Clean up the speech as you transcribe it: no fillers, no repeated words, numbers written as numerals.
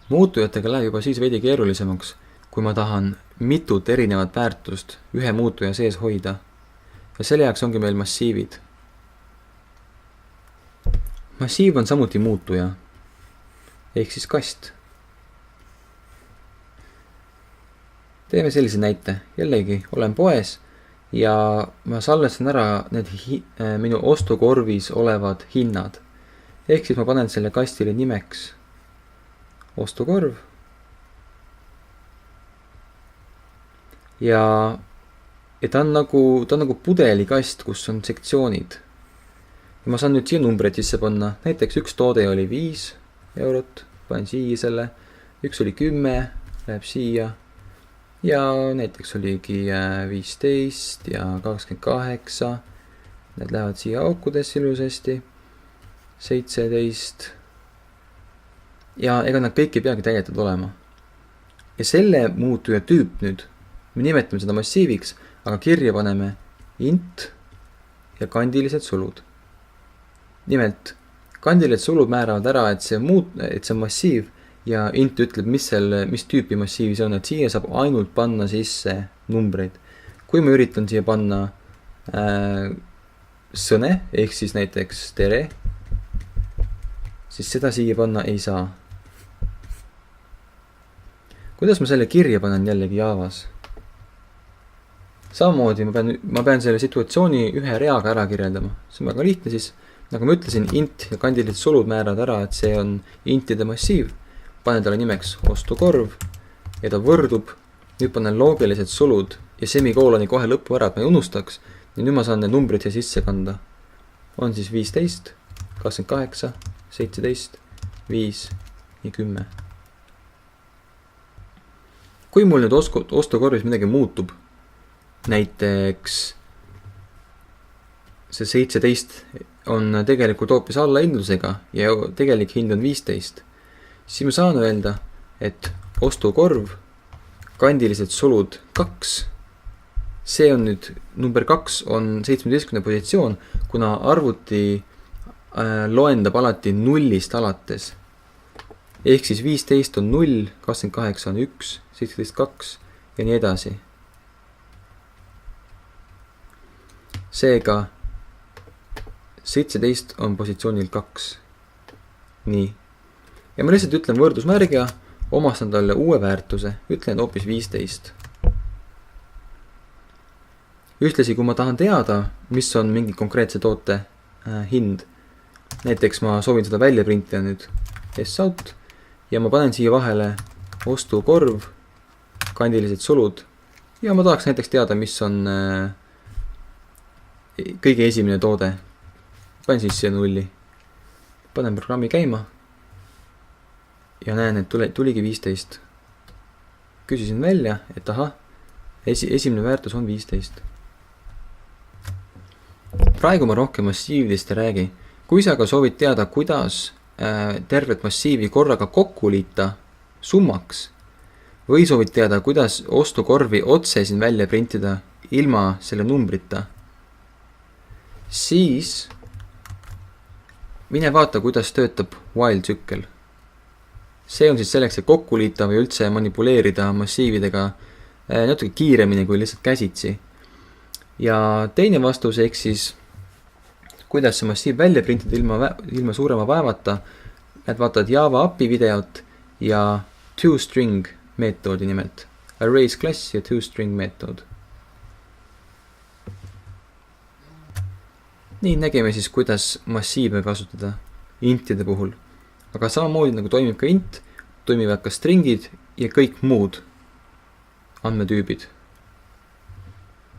Muutujatega läheb juba siis veidi keerulisemaks, kui ma tahan mitut erinevat väärtust ühe muutuja sees hoida. Ja selle jaoks ongi meil massiivid. Massiiv on samuti muutuja, ehk siis kast. Teeme sellise näite. Jällegi olen poes ja ma salvestan ära need minu ostukorvis olevad hinnad. Ehk siis ma panen selle kastile nimeks ostukorv. Ja ta on nagu pudelikast, kus on sektsioonid. Ja ma saan nüüd siia numbreid sisse panna. Näiteks üks toode oli 5 eurot, panen siia selle. Üks oli 10, läheb siia. Ja näiteks oligi 15 ja 28. Need lähevad siia aukudesse ilusasti. 17. Ja ega nad kõik ei peagi täidetud olema. Ja selle muutuja tüüp nüüd, me nimetame seda massiiviks, aga kirja paneme int ja kandilised sulud. Nimelt, kandilised sulud määravad ära, et see on massiiv ja int ütleb, mis tüüpi massiivi see on, et siia saab ainult panna sisse numbreid. Kui ma üritan siia panna sõne, ehk siis näiteks tere, siis seda siia panna ei saa. Kuidas ma selle kirja panen jällegi Javas? Samamoodi ma pean selle situatsiooni ühe reaga ära kirjeldama. See on väga lihtne siis. Nagu ma ütlesin, int ja kandilised sulud määravad ära, et see on intide massiiv. Panen talle nimeks ostukorv ja ta võrdub. Nüüd panen loogilised sulud ja semikooloni kohe lõppu ära, et ma ei unustaks. Ja nüüd ma saan need numbrid siia sisse kanda. On siis 15, 28, 17, 5 ja 10. Kui mul nüüd ostukorvis midagi muutub, näiteks see 17 on tegelikult hoopis allahindlusega ja tegelik hind on 15, siis ma saan öelda, et ostukorv, kandilised sulud 2, see on nüüd, number 2 on 17. positsioon, kuna arvuti loendab alati nullist alates. Ehk siis 15 on 0, 28 on 1, 17 2 ja nii edasi. Seega 17 on positsioonil 2. Nii. Ja ma lihtsalt ütlen võrdusmärgiga, omastan talle uue väärtuse, ütlen hoopis 15. Ühtlasi, kui ma tahan teada, mis on mingi konkreetse toote hind, näiteks ma soovin seda välja printida nüüd S-out ja ma panen siia vahele ostukorv, kandilised sulud ja ma tahaks näiteks teada, mis on kõige esimene toode. Panen siis siia 0. Panen programmi käima ja näen, et tuligi 15. Küsisin välja, et aha, esimene väärtus on 15. Praegu ma rohkem massiividest ei räägi. Kui sa aga soovid teada, kuidas tervet massiivi korraga kokku liita summaks või soovid teada, kuidas ostukorvi otse siin välja printida ilma selle numbrita, siis mine vaata, kuidas töötab while tsükkel. See on siis selleks, et kokku liita või üldse manipuleerida massiividega natuke kiiremini kui lihtsalt käsitsi. Ja teine vastus, ehk siis kuidas see massiiv välja printida ilma suurema vaevata, et vaatad Java API videot ja toString meetodi nimelt. Arrays class ja toString meetod. Nii nägime siis, kuidas massiive kasutada intide puhul. Aga samamoodi nagu toimib ka int, toimivad ka stringid ja kõik muud andmetüübid.